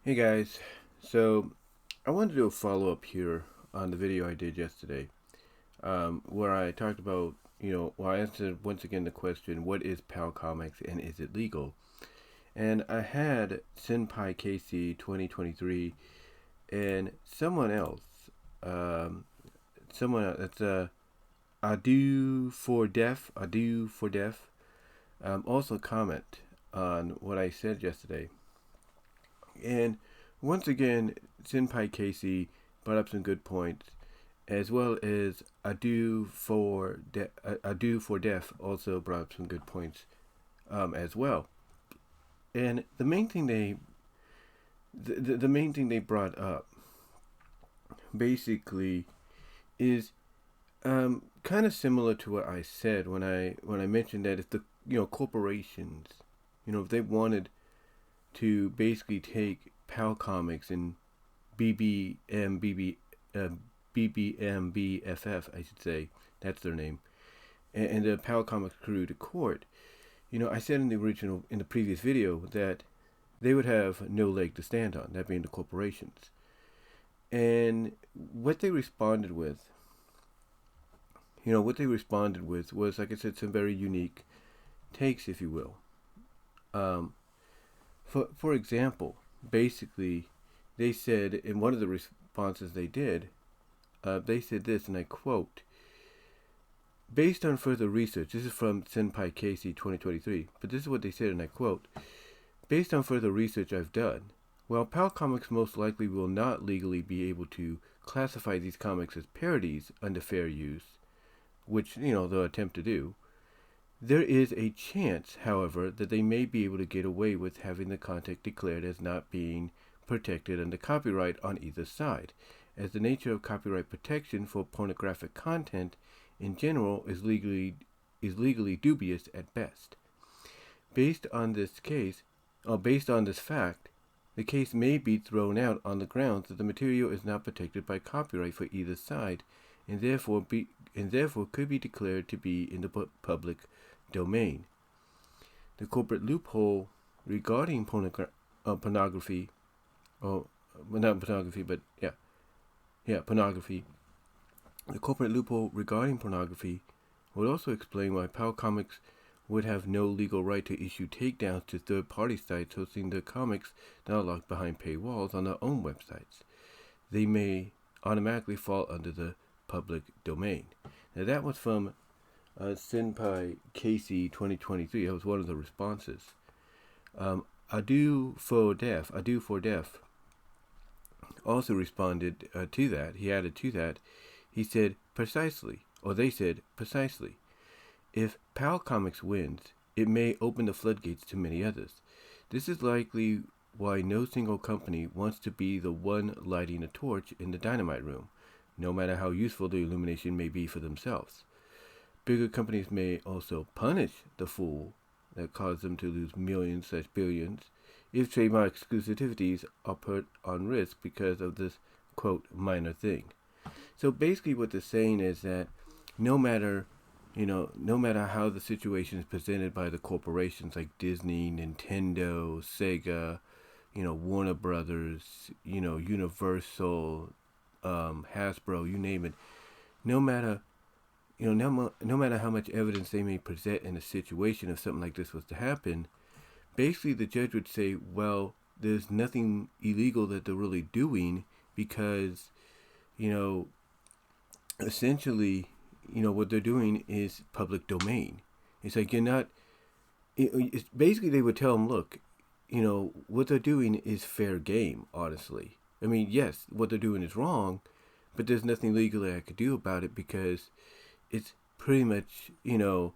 Hey guys, so I wanted to do a follow up here on the video I did yesterday, where I talked about, I answered once again the question, what is PalComix and is it legal? And I had Senpai Casey 2023 and someone else, um, that's adolfodef, also comment on what I said yesterday. And once again, Senpai Casey brought up some good points, as well as Ado for Def also brought up some good points as well. And the main thing they brought up basically is kind of similar to what I said when I mentioned that if the corporations, if they wanted to basically take PalComix and BBMBFF, I should say, that's their name, and the PalComix crew to court. I said in the previous video that they would have no leg to stand on, that being the corporations. And what they responded with, was, like I said, some very unique takes, if you will. For example, basically, they said in one of the responses they said this, and I quote, based on further research, this is from Senpai Casey 2023, but this is what they said, and I quote, based on further research I've done, while PalComix most likely will not legally be able to classify these comics as parodies under fair use, which, they'll attempt to do, there is a chance, however, that they may be able to get away with having the content declared as not being protected under copyright on either side, as the nature of copyright protection for pornographic content in general is legally dubious at best. Based on this fact, the case may be thrown out on the grounds that the material is not protected by copyright for either side, and therefore could be declared to be in the public domain. The corporate loophole regarding pornography, pornography. The corporate loophole regarding pornography would also explain why PalComix would have no legal right to issue takedowns to third-party sites hosting their comics that are locked behind paywalls on their own websites. They may automatically fall under the public domain. Now that was from Senpai Casey 2023. That was one of the responses. Ado for Def also responded to that. He added to that. He said precisely, or they said precisely. If PalComix wins, it may open the floodgates to many others. This is likely why no single company wants to be the one lighting a torch in the dynamite room, no matter how useful the illumination may be for themselves. Bigger companies may also punish the fool that caused them to lose millions/billions if trademark exclusivities are put on risk because of this, quote, minor thing. So basically what they're saying is that no matter how the situation is presented by the corporations like Disney, Nintendo, Sega, Warner Brothers, Universal, Hasbro, you name it, no matter how much evidence they may present in a situation if something like this was to happen, basically the judge would say, well, there's nothing illegal that they're really doing because, essentially, what they're doing is public domain. It's like it's basically they would tell them, look, what they're doing is fair game, honestly. I mean, yes, what they're doing is wrong, but there's nothing legally I could do about it because it's pretty much, in a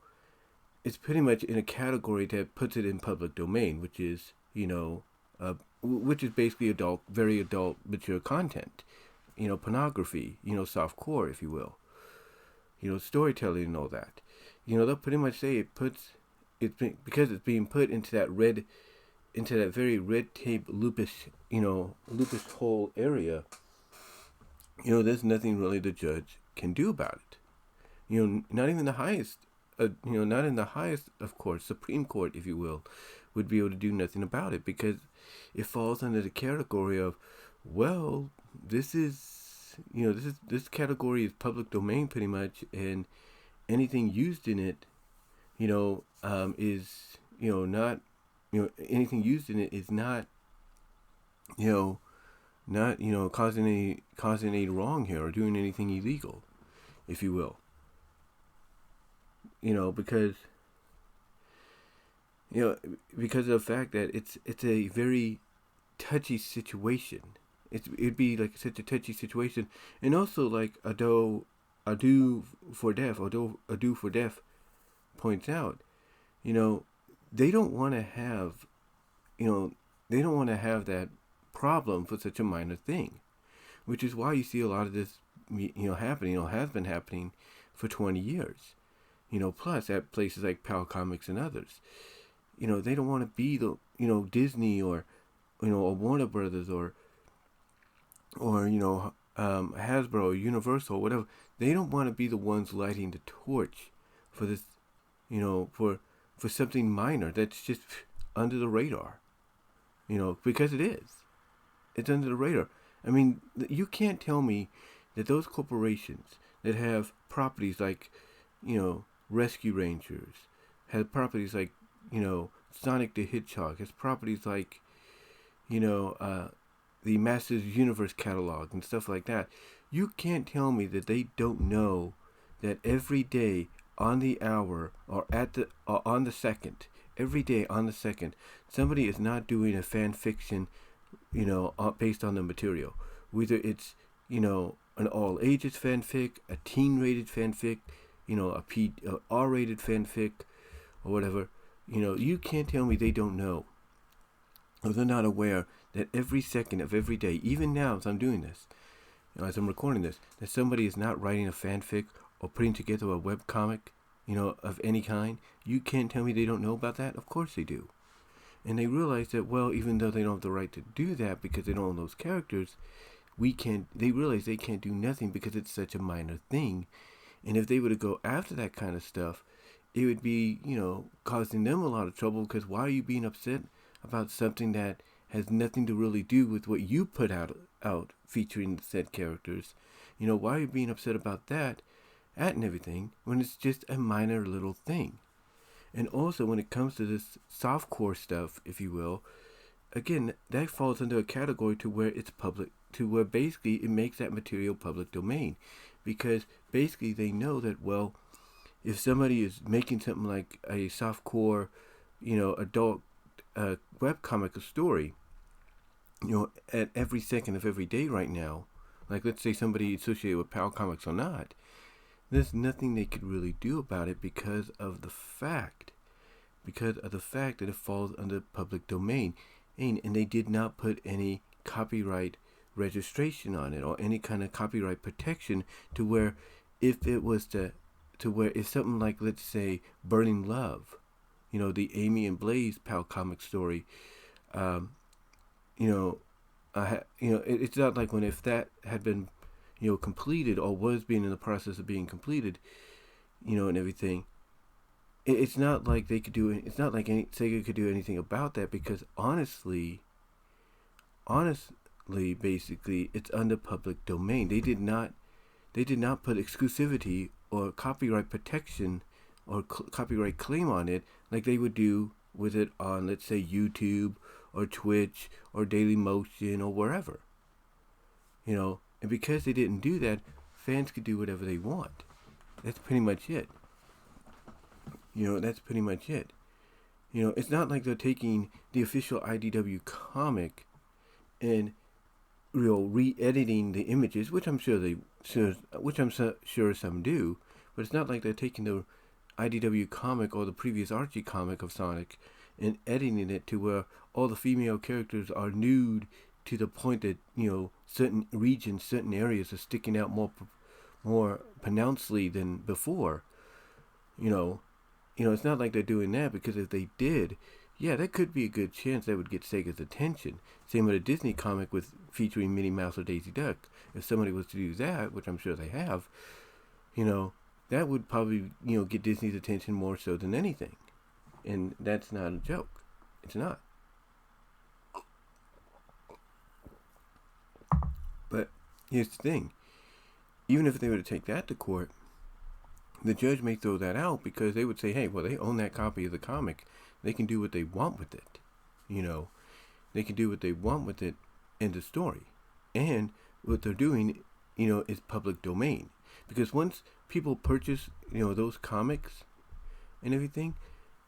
category that puts it in public domain, which is basically very adult, mature content, pornography, softcore, if you will, storytelling and all that. They'll pretty much say because it's being put into that very red tape lupus hole area. There's nothing really the judge can do about it. Not even the highest, not in the highest, of course, Supreme Court, if you will, would be able to do nothing about it, because it falls under the category of, well, this category is public domain pretty much, and anything used in it, is, not, anything used in it is not, not, causing any wrong here or doing anything illegal, if you will. Because of the fact that it's a very touchy situation. It'd be like such a touchy situation, and also like adolfodef points out, they don't want to have, that problem for such a minor thing, which is why you see a lot of this, happening, has been happening for 20 years, plus at places like PalComix and others. They don't want to be the, Disney or, or Warner Brothers or Hasbro or Universal or whatever. They don't want to be the ones lighting the torch for this, for something minor that's just under the radar, because it is. It's under the radar. I mean, you can't tell me that those corporations that have properties like, Rescue Rangers, have properties like, Sonic the Hedgehog, has properties like, the Masters Universe catalog and stuff like that. You can't tell me that they don't know that every day on the hour or on the second, every day on the second, somebody is not doing a fan fiction, based on the material. Whether it's, an all ages fanfic, a teen rated fanfic, a R-rated fanfic, or whatever. You can't tell me they don't know, or they're not aware that every second of every day, even now as I'm doing this, as I'm recording this, that somebody is not writing a fanfic or putting together a webcomic, of any kind. You can't tell me they don't know about that. Of course they do. And they realize that, well, even though they don't have the right to do that because they don't own those characters, they realize they can't do nothing because it's such a minor thing. And if they were to go after that kind of stuff, it would be, causing them a lot of trouble, because why are you being upset about something that has nothing to really do with what you put out featuring said characters? Why are you being upset about that and everything when it's just a minor little thing? And also when it comes to this softcore stuff, if you will, again, that falls into a category to where it's public, to where basically it makes that material public domain, because basically they know that, well, if somebody is making something like a softcore, adult webcomic story, at every second of every day right now, like let's say somebody associated with PalComix or not, there's nothing they could really do about it because of the fact that it falls under public domain, and they did not put any copyright registration on it or any kind of copyright protection to where if it was to where if something like, let's say, Burning Love, the Amy and Blaze PalComix story, it's not like when if that had been, completed or was being in the process of being completed, and everything. It's not like they could do. It's not like Sega could do anything about that, because honestly, basically, it's under public domain. They did not put exclusivity or copyright protection or copyright claim on it like they would do with it on, let's say, YouTube or Twitch or Dailymotion or wherever. And because they didn't do that, fans could do whatever they want. That's pretty much it. It's not like they're taking the official IDW comic and, re-editing the images, which I'm sure some do, but it's not like they're taking the IDW comic or the previous Archie comic of Sonic and editing it to where all the female characters are nude to the point that, certain regions, certain areas are sticking out more pronouncedly than before. It's not like they're doing that, because if they did, yeah, that could be a good chance that would get Sega's attention. Same with a Disney comic with featuring Minnie Mouse or Daisy Duck. If somebody was to do that, which I'm sure they have, that would probably, get Disney's attention more so than anything. And that's not a joke. It's not. But here's the thing. Even if they were to take that to court, the judge may throw that out because they would say, hey, well, they own that copy of the comic. They can do what they want with it. They can do what they want with it in the story. And what they're doing, is public domain. Because once people purchase, those comics and everything,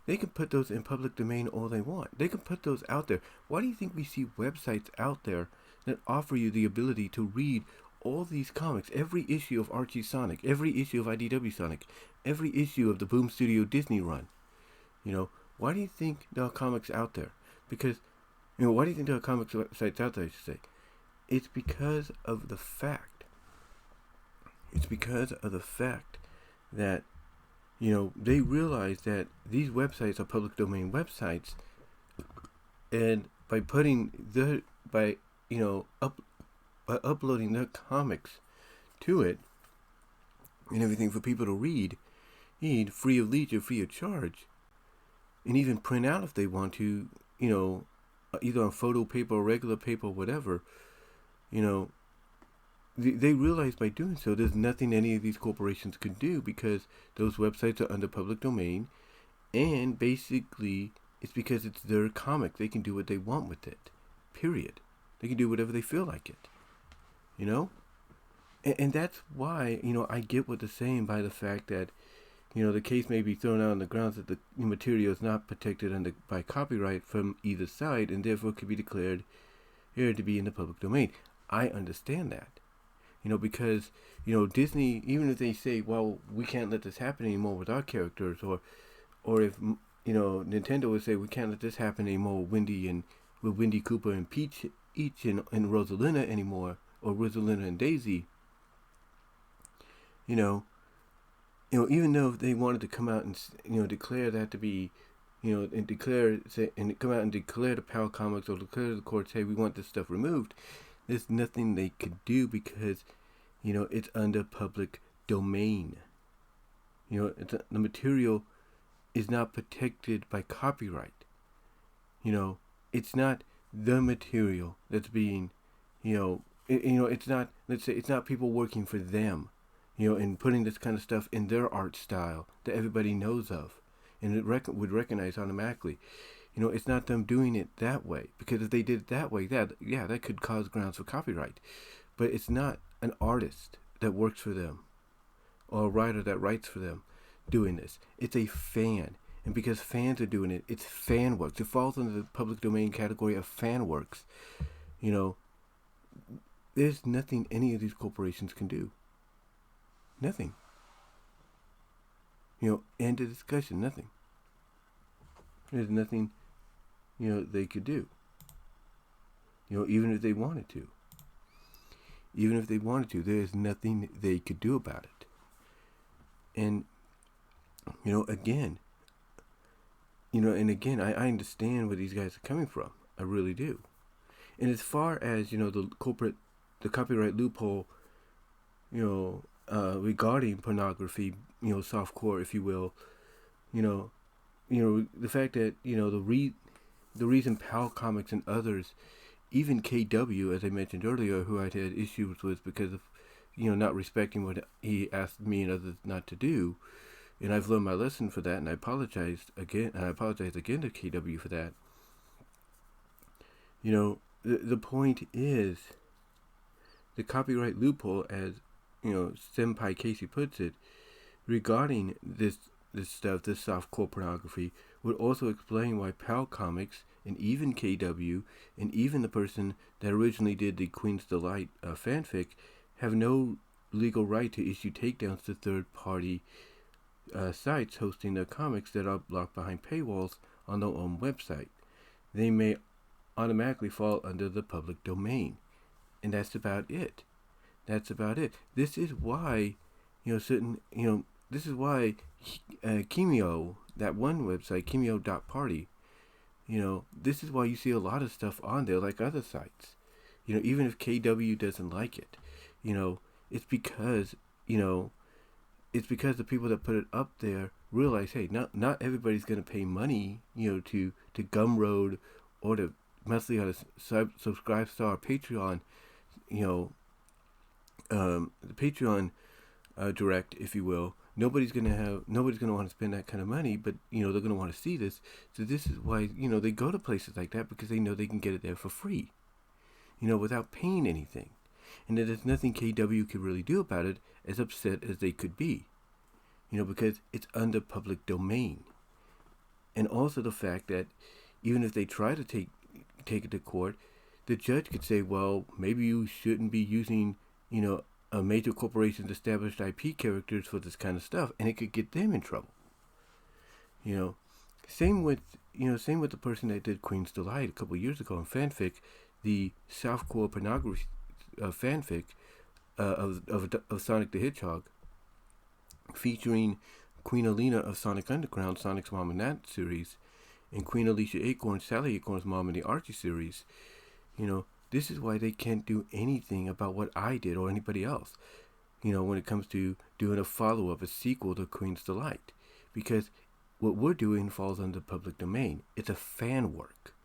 they can put those in public domain all they want. They can put those out there. Why do you think we see websites out there that offer you the ability to read all these comics, every issue of Archie Sonic, every issue of IDW Sonic, every issue of the Boom Studio Disney run? Why do you think there are comics out there? Because, why do you think there are comics websites out there, I should say? It's because of the fact. That, they realize that these websites are public domain websites, and by uploading their comics to it and everything for people to read free of leisure, free of charge, and even print out if they want to, either on photo paper or regular paper or whatever, they realize by doing so there's nothing any of these corporations can do because those websites are under public domain, and basically it's because it's their comic. They can do what they want with it, period. They can do whatever they feel like it, and that's why, I get what they're saying by the fact that, the case may be thrown out on the grounds that the material is not protected by copyright from either side, and therefore could be declared here to be in the public domain. I understand that, because, Disney, even if they say, well, we can't let this happen anymore with our characters, or if, Nintendo would say we can't let this happen anymore with Wendy Cooper and Peach each and Rosalina anymore, or Rosalina and Daisy, even though if they wanted to come out and, declare that to be, and come out and declare to PalComix or declare to the courts, hey, we want this stuff removed, there's nothing they could do because, it's under public domain. The material is not protected by copyright. It's not the material that's being, it's not, let's say, it's not people working for them, and putting this kind of stuff in their art style that everybody knows of and it would recognize automatically. It's not them doing it that way, because if they did it that way, that could cause grounds for copyright. But it's not an artist that works for them or a writer that writes for them doing this. It's a fan. And because fans are doing it, it's fan works. It falls under the public domain category of fan works. There's nothing any of these corporations can do. Nothing. End of discussion. Nothing. There's nothing, they could do. Even if they wanted to. There's nothing they could do about it. And, again, I understand where these guys are coming from. I really do. And as far as, the copyright loophole, regarding pornography, softcore, if you will, the fact that, the reason PalComix and others, even KW, as I mentioned earlier, who I'd had issues with because of, not respecting what he asked me and others not to do, and I've learned my lesson for that, and I apologize again to KW for that. The point is, the copyright loophole, as, Senpai Casey puts it, regarding this stuff, this softcore pornography, would also explain why PalComix and even KW and even the person that originally did the Queen's Delight fanfic have no legal right to issue takedowns to third-party sites hosting their comics that are blocked behind paywalls on their own website. They may automatically fall under the public domain. And that's about it. This is why, this is why Kimio, that one website, Kimio.party, this is why you see a lot of stuff on there like other sites. Even if KW doesn't like it, it's because, the people that put it up there realize, hey, not everybody's going to pay money, to to Gumroad or to monthly on a subscribe star Patreon, the Patreon direct, if you will. Nobody's gonna want to spend that kind of money, but they're gonna want to see this. So this is why they go to places like that, because they know they can get it there for free, without paying anything, and that there's nothing KW could really do about it, as upset as they could be, because it's under public domain, and also the fact that even if they try to take it to court, the judge could say, well, maybe you shouldn't be using a major corporation's established IP characters for this kind of stuff, and it could get them in trouble. Same with the person that did Queen's Delight a couple years ago in fanfic, the softcore pornography fanfic of Sonic the Hedgehog, featuring Queen Alina of Sonic Underground, Sonic's mom in that series, and Queen Alicia Acorn, Sally Acorn's mom in the Archie series. This is why they can't do anything about what I did or anybody else, when it comes to doing a follow-up, a sequel to Queen's Delight. Because what we're doing falls under public domain. It's a fan work.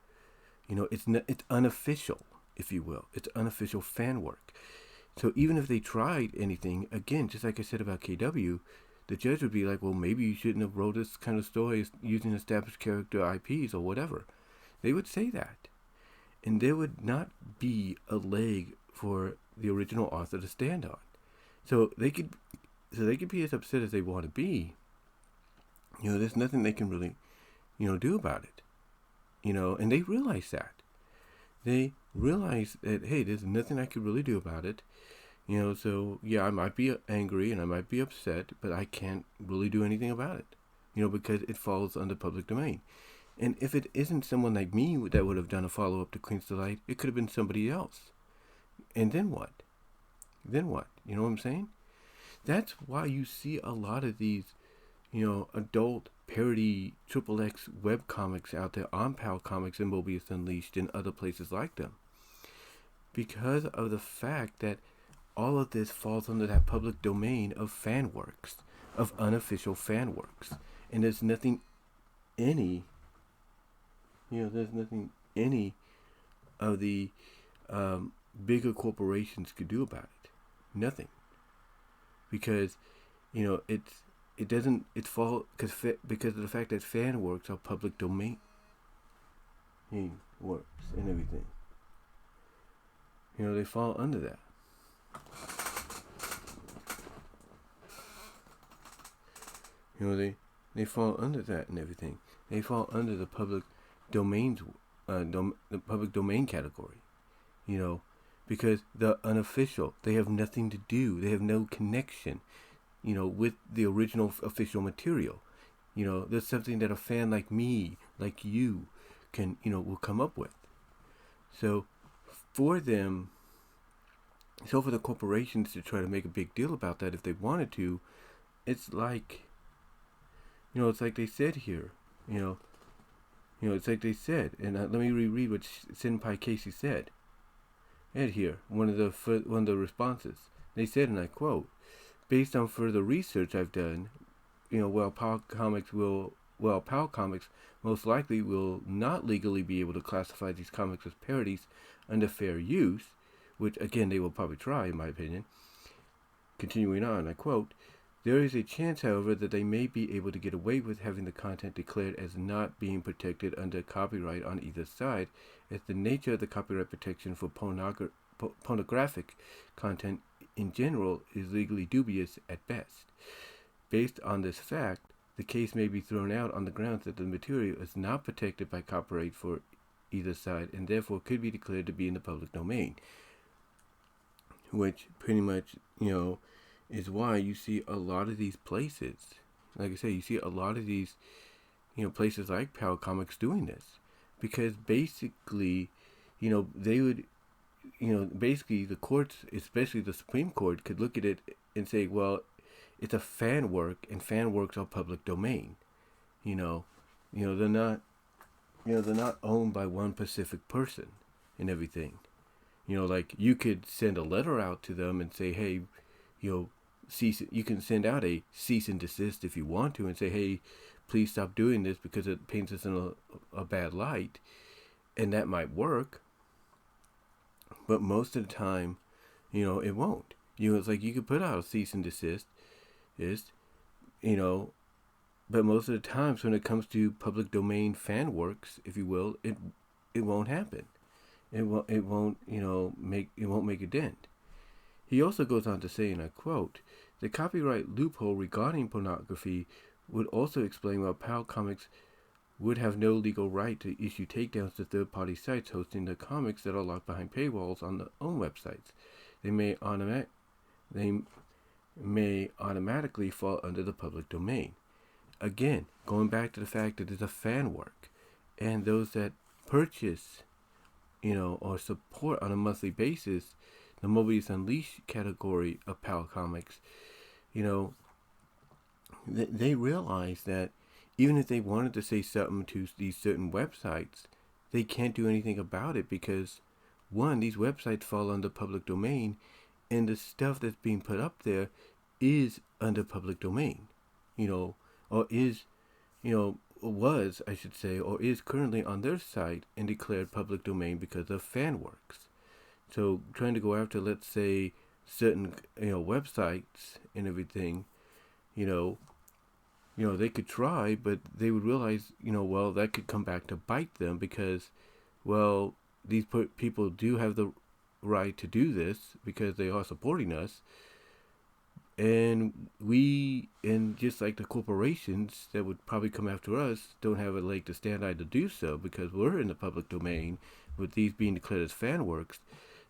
It's unofficial, if you will. It's unofficial fan work. So even if they tried anything, again, just like I said about KW, the judge would be like, well, maybe you shouldn't have wrote this kind of story using established character IPs or whatever. They would say that. And there would not be a leg for the original author to stand on. So they could be as upset as they want to be. There's nothing they can really, do about it. And they realize that. They realize that, hey, there's nothing I could really do about it. So yeah, I might be angry and I might be upset, but I can't really do anything about it. Because it falls under public domain. And if it isn't someone like me that would have done a follow-up to Queen's Delight, it could have been somebody else. And then what? You know what I'm saying? That's why you see a lot of these, adult parody XXX webcomics out there on PalComix and Mobius Unleashed and other places like them. Because of the fact that all of this falls under that public domain of fan works, of unofficial fan works. And there's nothing any of the bigger corporations could do about it. Nothing. Because, it's fall because of the fact that fan works are public domain works and everything. They fall under that. They fall under that and everything. They fall under the public domains, the public domain category, because the unofficial, they have nothing to do, they have no connection, with the original official material. There's something that a fan like me, like you, can, will come up with. So for the corporations to try to make a big deal about that if they wanted to, it's like, it's like they said here, it's like they said, and let me reread what Senpai Casey said. And here, one of the responses. They said, and I quote, "Based on further research I've done, while PalComix most likely will not legally be able to classify these comics as parodies under fair use," which again they will probably try, in my opinion. Continuing on, I quote, "There is a chance, however, that they may be able to get away with having the content declared as not being protected under copyright on either side, as the nature of the copyright protection for pornographic content in general is legally dubious at best. Based on this fact, the case may be thrown out on the grounds that the material is not protected by copyright for either side and therefore could be declared to be in the public domain," which pretty much, is why you see a lot of these places. Like I say, you see a lot of these, places like PalComix doing this. Because basically, they would, basically the courts, especially the Supreme Court, could look at it and say, well, it's a fan work and fan works are public domain. They're not, they're not owned by one specific person and everything. Like you could send a letter out to them and say, hey, you can send out a cease and desist if you want to and say, hey, please stop doing this because it paints us in a bad light. And that might work. But most of the time, it won't. It's like you could put out a cease and desist, but most of the times when it comes to public domain fan works, if you will, it won't happen. It won't make a dent. He also goes on to say, and I quote, the copyright loophole regarding pornography would also explain why PalComix would have no legal right to issue takedowns to third-party sites hosting the comics that are locked behind paywalls on their own websites. They may automatically fall under the public domain. Again, going back to the fact that it's a fan work, and those that purchase, or support on a monthly basis the Mobius Unleashed category of PalComix, they realize that even if they wanted to say something to these certain websites, they can't do anything about it because, one, these websites fall under public domain, and the stuff that's being put up there is under public domain, or is, was, I should say, or is currently on their site and declared public domain because of fan works. So trying to go after, let's say, certain, websites and everything, they could try, but they would realize, well, that could come back to bite them because, well, these people do have the right to do this because they are supporting us. And just like the corporations that would probably come after us, don't have a leg to stand on to do so because we're in the public domain with these being declared as fan works.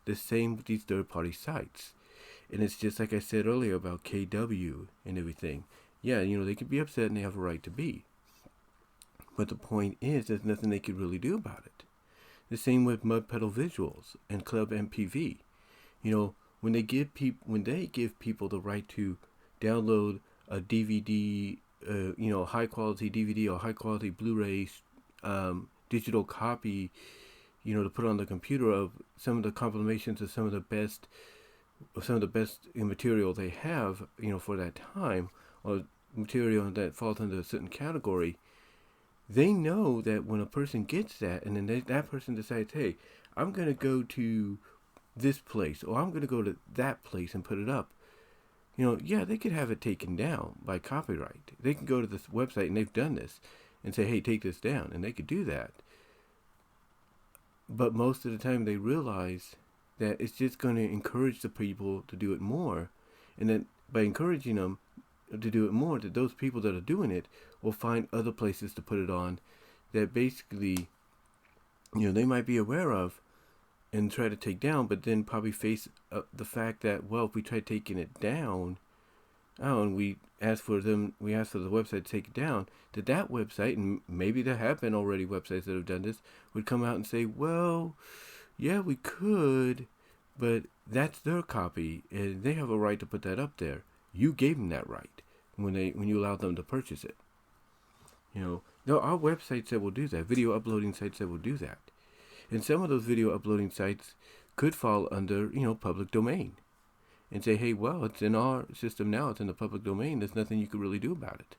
The same with these third-party sites. And it's just like I said earlier about KW and everything. Yeah, they could be upset and they have a right to be. But the point is, there's nothing they could really do about it. The same with Mud Pedal Visuals and Club MPV. When they give people the right to download a DVD, high quality DVD or high quality Blu-ray, digital copy, to put on the computer of some of the compilations of some of the best material they have, for that time, or material that falls under a certain category, they know that when a person gets that, and then that person decides, hey, I'm going to go to this place, or I'm going to go to that place and put it up, they could have it taken down by copyright. They can go to this website, and they've done this, and say, hey, take this down, and they could do that. But most of the time they realize that it's just going to encourage the people to do it more. And then by encouraging them to do it more, that those people that are doing it will find other places to put it on that basically, they might be aware of and try to take down, but then probably face the fact that, well, if we try taking it down, and we ask for the website to take it down, that website, and maybe there have been already websites that have done this, would come out and say, well, yeah, we could, but that's their copy, and they have a right to put that up there. You gave them that right when you allowed them to purchase it. There are websites that will do that, video uploading sites that will do that. And some of those video uploading sites could fall under, public domain. And say, hey, well, it's in our system now, it's in the public domain, there's nothing you could really do about it.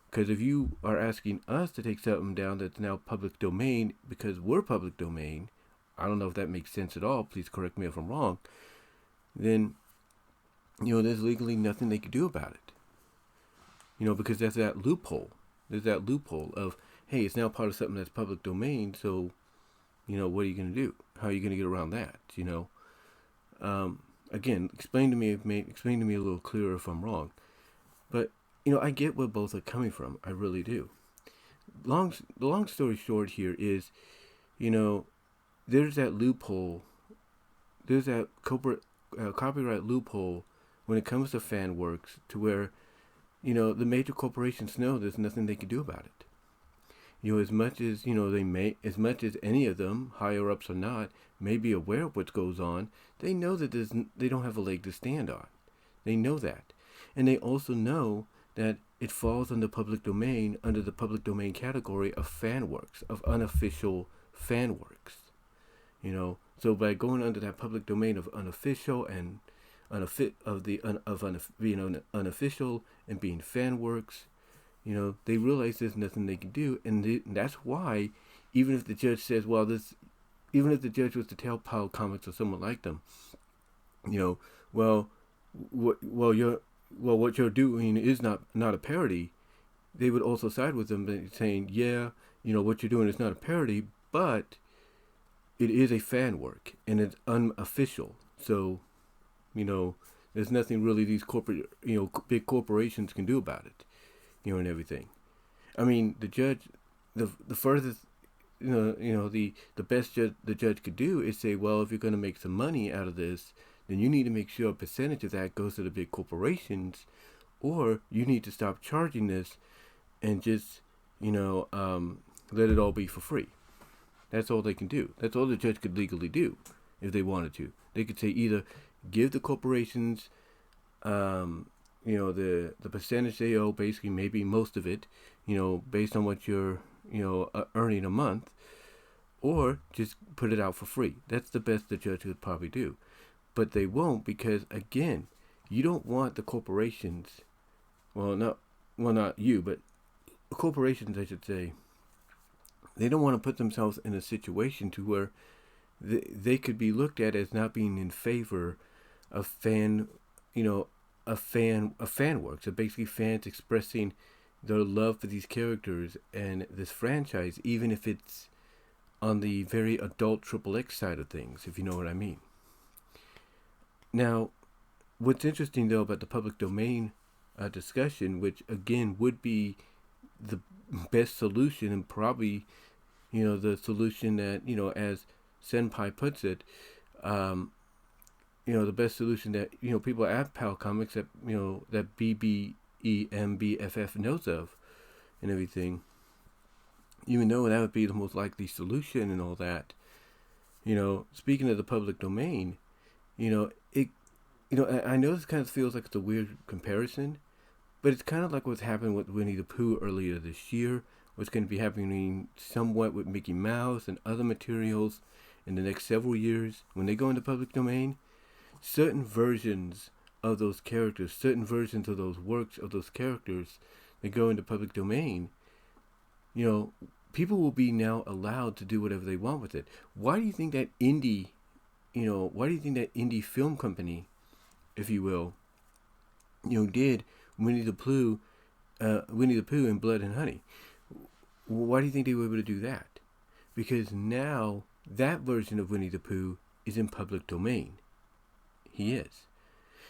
Because if you are asking us to take something down that's now public domain because we're public domain, I don't know if that makes sense at all, please correct me if I'm wrong, then, there's legally nothing they could do about it. Because that's that loophole. There's that loophole of, hey, it's now part of something that's public domain, so, what are you going to do? How are you going to get around that, Again, explain to me a little clearer if I'm wrong. But, I get where both are coming from. I really do. The long story short here is, there's that loophole. There's that copyright loophole when it comes to fan works to where, the major corporations know there's nothing they can do about it. As much as, as much as any of them, higher ups or not, may be aware of what goes on, they know that they don't have a leg to stand on. They know that. And they also know that it falls under public domain, under the public domain category of fan works, of unofficial fan works. So by going under that public domain of unofficial and being unofficial and being fan works, they realize there's nothing they can do, and that's why, even if the judge says, well, even if the judge was to tell PalComix or someone like them, well, what you're doing is not a parody, they would also side with them, saying, yeah, what you're doing is not a parody, but it is a fan work and it's unofficial. So, there's nothing really these corporate, big corporations can do about it, and everything. I mean, the judge, the furthest, the best the judge could do is say, well, if you're going to make some money out of this, then you need to make sure a percentage of that goes to the big corporations, or you need to stop charging this and just, let it all be for free. That's all they can do. That's all the judge could legally do if they wanted to. They could say either give the corporations, the percentage they owe, basically maybe most of it, based on what you're, earning a month, or just put it out for free. That's the best the judge could probably do. But they won't, because again, you don't want the corporations, not you, but corporations, I should say, they don't want to put themselves in a situation to where they could be looked at as not being in favor of fan work. So basically fans expressing their love for these characters and this franchise, even if it's on the very adult XXX side of things, if you know what I mean. Now, what's interesting though about the public domain discussion, which again would be the best solution, and probably the solution that, as Senpai puts it, the best solution that, people at PalComix, that, that BBEMBFF knows of and everything, even though that would be the most likely solution and all that, speaking of the public domain, I know this kind of feels like it's a weird comparison, but it's kind of like what's happened with Winnie the Pooh earlier this year, what's going to be happening somewhat with Mickey Mouse and other materials in the next several years. When they go into public domain, certain versions of those characters, certain versions of those works of those characters that go into public domain, people will be now allowed to do whatever they want with it. Why do you think that indie film company, if you will, did Winnie the Pooh and Blood and Honey? Why do you think they were able to do that? Because now that version of Winnie the Pooh is in public domain. He is.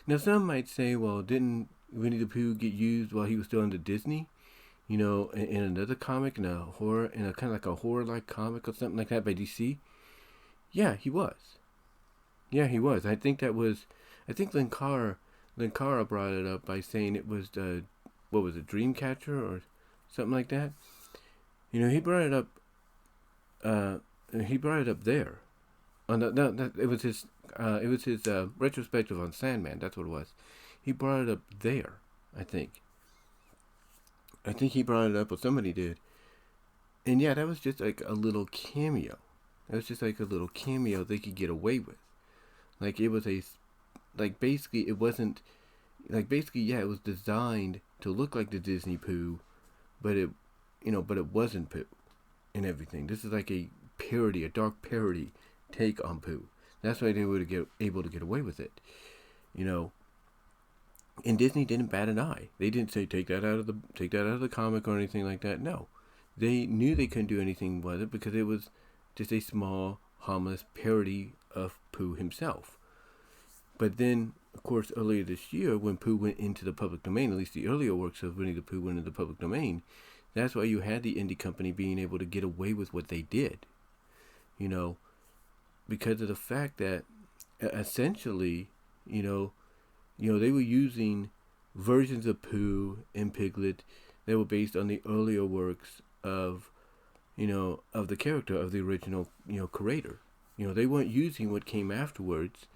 Now some might say, well, didn't Winnie the Pooh get used while he was still under Disney? In another comic, in a kind of like a horror-like comic or something like that by DC? Yeah, he was. I think Linkara brought it up by saying it was Dreamcatcher or something like that. He brought it up. He brought it up there. It was his retrospective on Sandman. That's what it was. He brought it up there. I think he brought it up, or somebody did. And yeah, that was just like a little cameo. They could get away with. It was designed to look like the Disney Pooh, but it wasn't Pooh and everything. This is like a parody, a dark parody take on Pooh. That's why they were able to get away with it, And Disney didn't bat an eye. They didn't say take that out of the comic or anything like that. No, they knew they couldn't do anything with it because it was just a small, harmless parody of Pooh himself. But then, of course, earlier this year, when Pooh went into the public domain, at least the earlier works of Winnie the Pooh went into the public domain, that's why you had the indie company being able to get away with what they did. Because of the fact that essentially, they were using versions of Pooh and Piglet that were based on the earlier works of the character of the original, creator. They weren't using what came afterwards,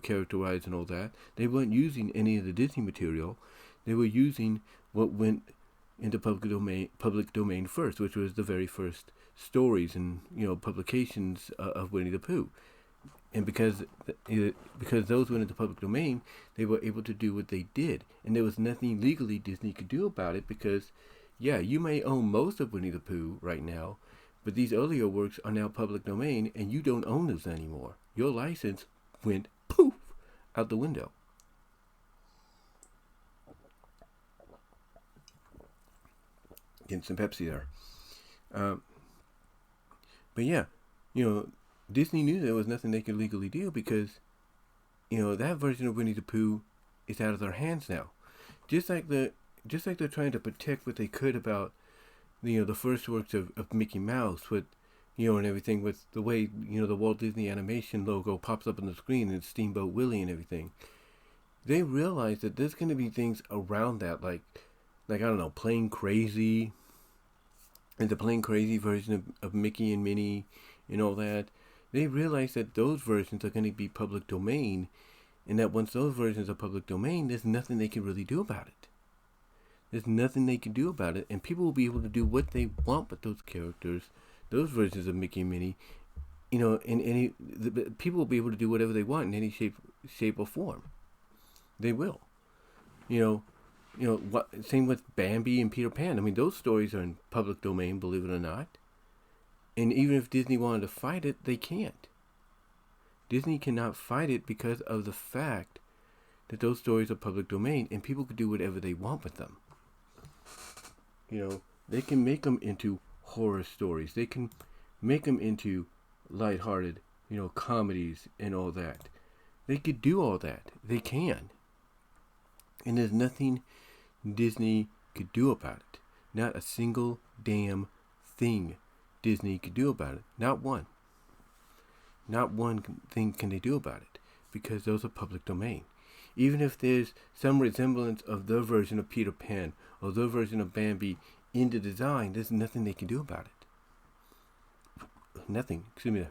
characterized and all that. They weren't using any of the Disney material. They were using what went into public domain first, which was the very first stories and publications of Winnie the Pooh. And because those went into public domain, they were able to do what they did, and there was nothing legally Disney could do about it because, yeah, you may own most of Winnie the Pooh right now, but these earlier works are now public domain, and you don't own those anymore. Your license went poof out the window. Getting some Pepsi there. But yeah, Disney knew there was nothing they could legally do because, that version of Winnie the Pooh is out of their hands now. Just like they're trying to protect what they could about, the first works of Mickey Mouse with, and everything with the way, the Walt Disney Animation logo pops up on the screen and Steamboat Willie and everything. They realize that there's going to be things around that, like I don't know, Plain Crazy, and the Plain Crazy version of Mickey and Minnie and all that. They realize that those versions are going to be public domain, and that once those versions are public domain, there's nothing they can really do about it. There's nothing they can do about it, and people will be able to do what they want with those characters, those versions of Mickey and Minnie. People will be able to do whatever they want in any shape or form. They will. Same with Bambi and Peter Pan. I mean, those stories are in public domain, believe it or not. And even if Disney wanted to fight it, they can't. Disney cannot fight it because of the fact that those stories are public domain, and people can do whatever they want with them. They can make them into horror stories. They can make them into lighthearted, comedies and all that. They could do all that. They can. And there's nothing Disney could do about it. Not a single damn thing Disney could do about it. Not one. Not one thing can they do about it. Because those are public domain. Even if there's some resemblance of their version of Peter Pan or their version of Bambi in the design, there's nothing they can do about it. Nothing. Excuse me.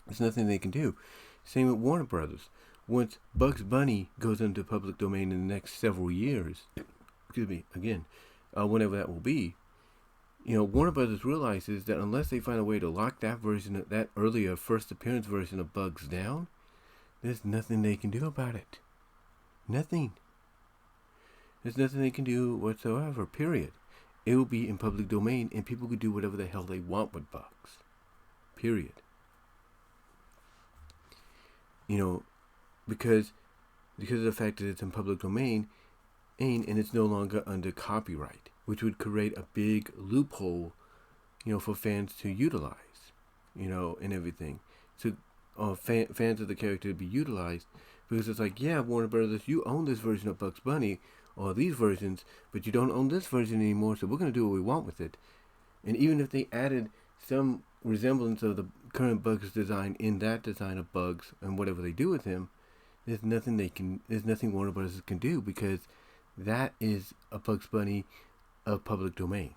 There's nothing they can do. Same with Warner Brothers. Once Bugs Bunny goes into public domain in the next several years, whenever that will be, Warner Brothers realizes that unless they find a way to lock that version of that earlier first appearance version of Bugs down, there's nothing they can do about it. Nothing. There's nothing they can do whatsoever, period. It will be in public domain, and people can do whatever the hell they want with Bugs. Period. Because of the fact that it's in public domain, and it's no longer under copyright, which would create a big loophole, for fans to utilize, and everything. So, fans of the character to be utilized, because it's like, yeah, Warner Brothers, you own this version of Bugs Bunny, or these versions, but you don't own this version anymore, so we're going to do what we want with it. And even if they added some resemblance of the current Bugs design in that design of Bugs, and whatever they do with him, there's nothing Warner Brothers can do, because that is a Bugs Bunny of public domain.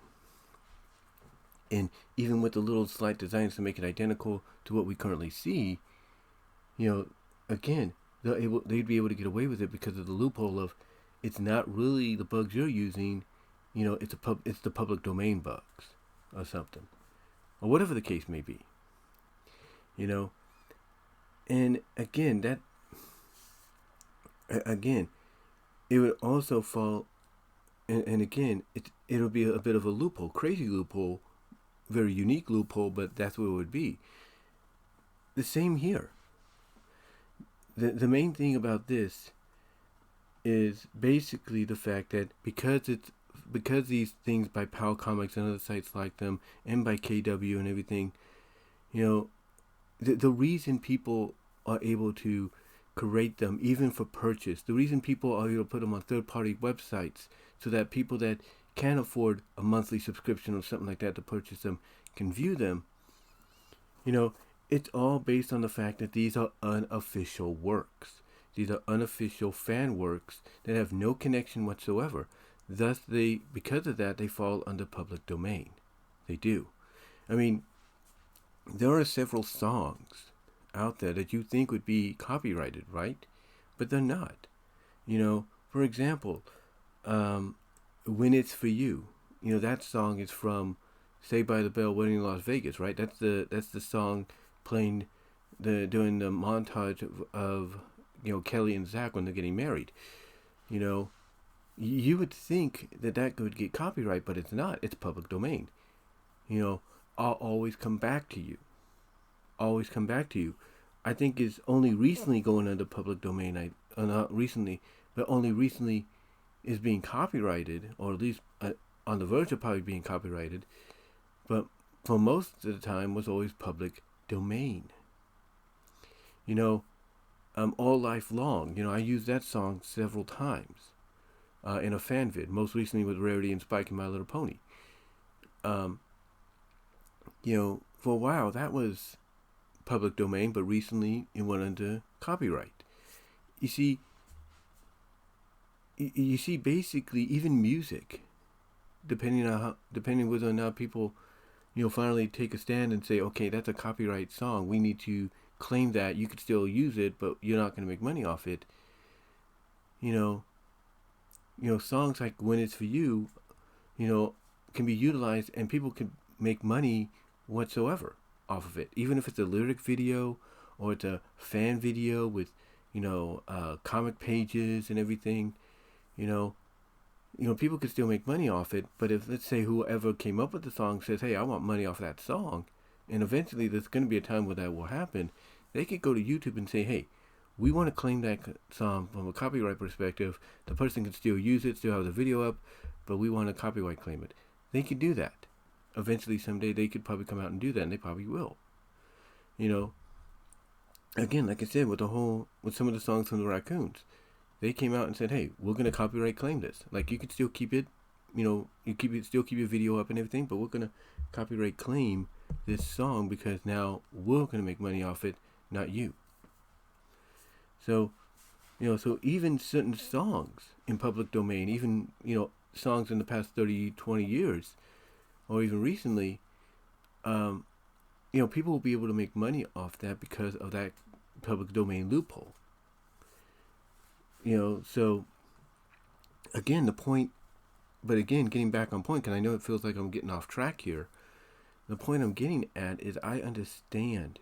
And even with the little slight designs to make it identical to what we currently see, again, they'd be able to get away with it because of the loophole of it's not really the bugs you're using, it's the public domain bugs or something, or whatever the case may be. And again, it would also fall, and again, it'll be a bit of a loophole, crazy loophole, very unique loophole, but that's what it would be. The same here. The main thing about this is basically the fact that because these things by PalComix and other sites like them, and by KW and everything, the reason people are able to create them even for purchase, the reason people are able to put them on third-party websites so that people that can't afford a monthly subscription or something like that to purchase them can view them, it's all based on the fact that these are unofficial works. These are unofficial fan works that have no connection whatsoever. Thus, because of that, they fall under public domain. They do. I mean, there are several songs out there that you think would be copyrighted, right? But they're not. For example, When It's For You, that song is from Saved by the Bell, Wedding in Las Vegas, right? That's the song playing during the montage of Kelly and Zach when they're getting married. you would think that that could get copyright, but it's not. It's public domain. I'll always come back to you. Always come back to you. I think it's only recently going under public domain. Not recently, but only recently is being copyrighted, or at least on the verge of probably being copyrighted. But for most of the time was always public domain. All Life Long. I used that song several times in a fan vid. Most recently with Rarity and Spike and My Little Pony. For a while that was public domain, but recently it went under copyright. You see, basically even music, depending whether or not people, finally take a stand and say, okay, that's a copyright song. We need to claim that. You could still use it, but you're not going to make money off it. Songs like When It's For You, can be utilized and people can make money whatsoever off of it. Even if it's a lyric video or it's a fan video with, comic pages and everything, people can still make money off it. But if, let's say, whoever came up with the song says, hey, I want money off that song, and eventually there's going to be a time where that will happen, they could go to YouTube and say, hey, we want to claim that song from a copyright perspective. The person can still use it, still have the video up, but we want to copyright claim it. They could do that. Eventually, someday, they could probably come out and do that, and they probably will. Again, like I said, with some of the songs from the Raccoons, they came out and said, hey, we're going to copyright claim this. Like, you could still keep it, still keep your video up and everything, but we're going to copyright claim this song because now we're going to make money off it, not you. So, so even certain songs in public domain, even, songs in the past 30, 20 years, or even recently, people will be able to make money off that because of that public domain loophole. So, again, getting back on point, because I know it feels like I'm getting off track here. The point I'm getting at is I understand.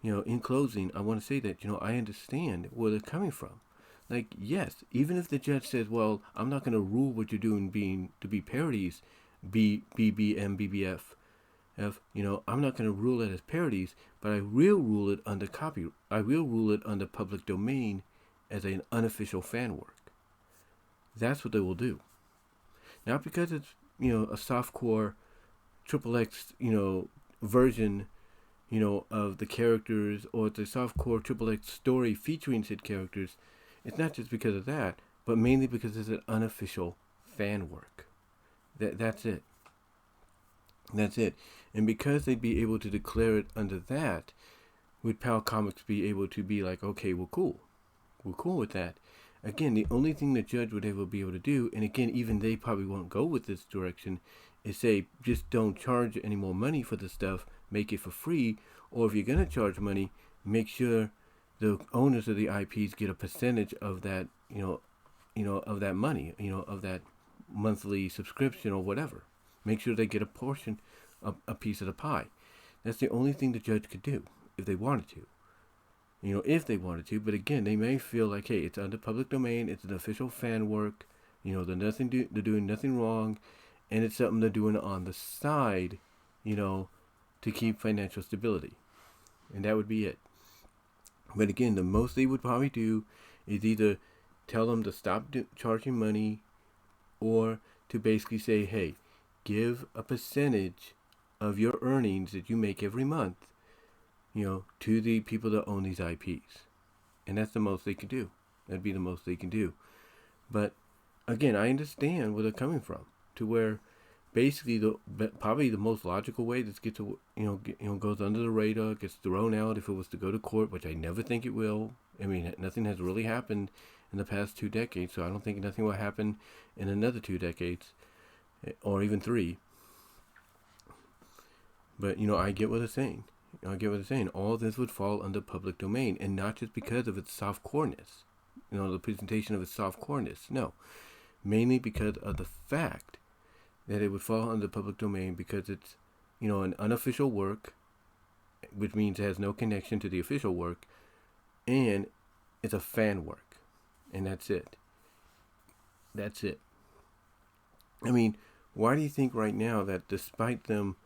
In closing, I want to say that, I understand where they're coming from. Like, yes, even if the judge says, well, I'm not going to rule what you're doing to be parodies, BBM, BBF, I'm not going to rule it as parodies, but I will rule it under I will rule it under public domain as an unofficial fan work. That's what they will do. Not because it's, a softcore XXX, version, of the characters, or it's a softcore XXX story featuring said characters. It's not just because of that, but mainly because it's an unofficial fan work. That's it. That's it. And because they'd be able to declare it under that, would PalComix be able to be like, okay, well, cool. We're cool with that. Again, the only thing the judge would ever be able to do, and again, even they probably won't go with this direction, is say, just don't charge any more money for the stuff, make it for free, or if you're going to charge money, make sure the owners of the IPs get a percentage of that, of that money, of that monthly subscription or whatever. Make sure they get a portion, a piece of the pie. That's the only thing the judge could do if they wanted to. But again, they may feel like, hey, it's under public domain, it's an official fan work, they're doing nothing wrong, and it's something they're doing on the side, to keep financial stability. And that would be it. But again, the most they would probably do is either tell them to stop charging money, or to basically say, hey, give a percentage of your earnings that you make every month, to the people that own these IPs. And that's the most they can do. That'd be the most they can do. But again, I understand where they're coming from, to where basically probably the most logical way this gets goes under the radar, gets thrown out if it was to go to court, which I never think it will. I mean, nothing has really happened in the past 2 decades, so I don't think nothing will happen in another 2 decades, or even 3. But I get what they're saying. All this would fall under public domain, and not just because of its soft-coreness, the presentation of its soft-coreness. No, mainly because of the fact that it would fall under public domain because it's, an unofficial work, which means it has no connection to the official work, and it's a fan work, and that's it. That's it. I mean, why do you think right now that despite them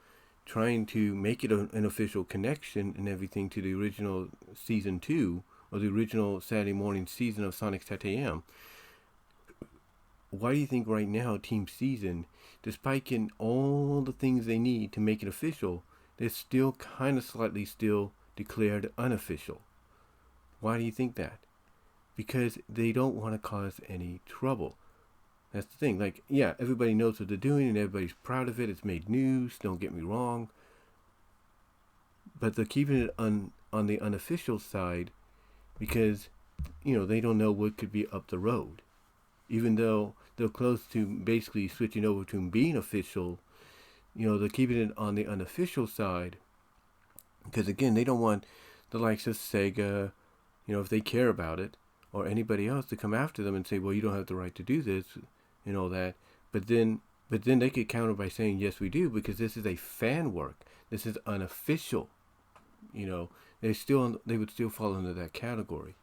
trying to make it an official connection and everything to the original season 2 or the original Saturday morning season of Sonic Takedowns, why do you think right now Team Season, despite getting all the things they need to make it official, they're still kind of slightly still declared unofficial? Why do you think that? Because they don't want to cause any trouble. That's the thing. Like, yeah, everybody knows what they're doing and everybody's proud of it. It's made news, don't get me wrong. But they're keeping it on the unofficial side because, they don't know what could be up the road. Even though they're close to basically switching over to being official, they're keeping it on the unofficial side. Because, again, they don't want the likes of Sega, if they care about it, or anybody else to come after them and say, well, you don't have the right to do this and all that. But then they could counter by saying, yes, we do, because this is a fan work. This is unofficial. They would still fall under that category.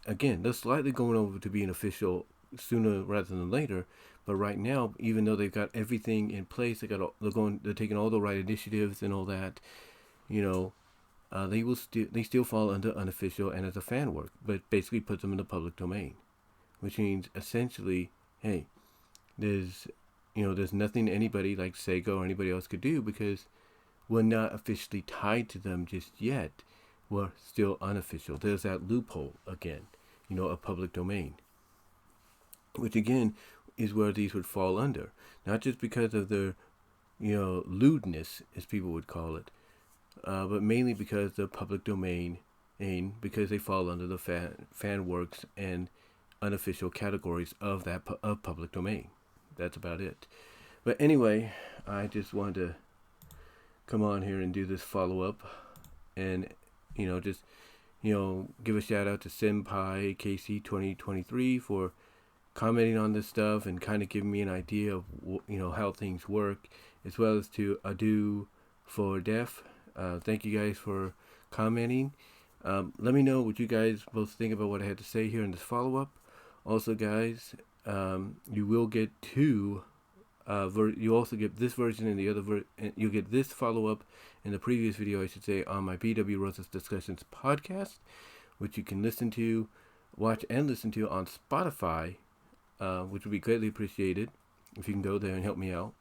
Again, they're slightly going over to being official sooner rather than later. But right now, even though they've got everything in place, they're taking all the right initiatives and all that. They still fall under unofficial and as a fan work, but basically puts them in the public domain, which means essentially, hey, there's nothing anybody like Sega or anybody else could do because we're not officially tied to them just yet. We're still unofficial. There's that loophole again, a public domain, which again is where these would fall under, not just because of their, lewdness, as people would call it, but mainly because the public domain, because they fall under the fan works and unofficial categories of public domain. That's about it. But anyway, I just wanted to come on here and do this follow-up and, give a shout out to Senpai KC 2023 for commenting on this stuff and kind of giving me an idea of, how things work, as well as to adolfodef. Thank you guys for commenting. Let me know what you guys both think about what I had to say here in this follow-up. Also, guys, you will get two. You also get this version and the other you'll get this follow-up in the previous video, I should say, on my BW Roses Discussions podcast, which you can watch and listen to on Spotify, which would be greatly appreciated if you can go there and help me out.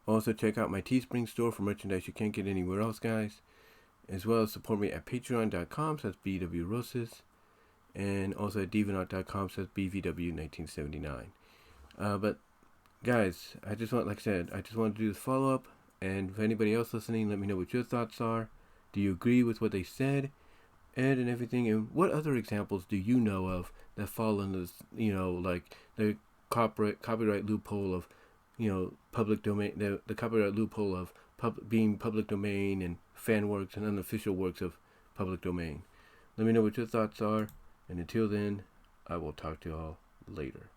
Also, check out my Teespring store for merchandise you can't get anywhere else, guys. As well as support me at patreon.com/bwroses. And also at deviantart.com/bvw1979. But, guys, I just want to do this follow-up. And if anybody else listening, let me know what your thoughts are. Do you agree with what they said? And everything. And what other examples do you know of that fall into this, like the copyright loophole of, public domain, the copyright loophole of being public domain and fan works and unofficial works of public domain? Let me know what your thoughts are, and until then, I will talk to y'all later.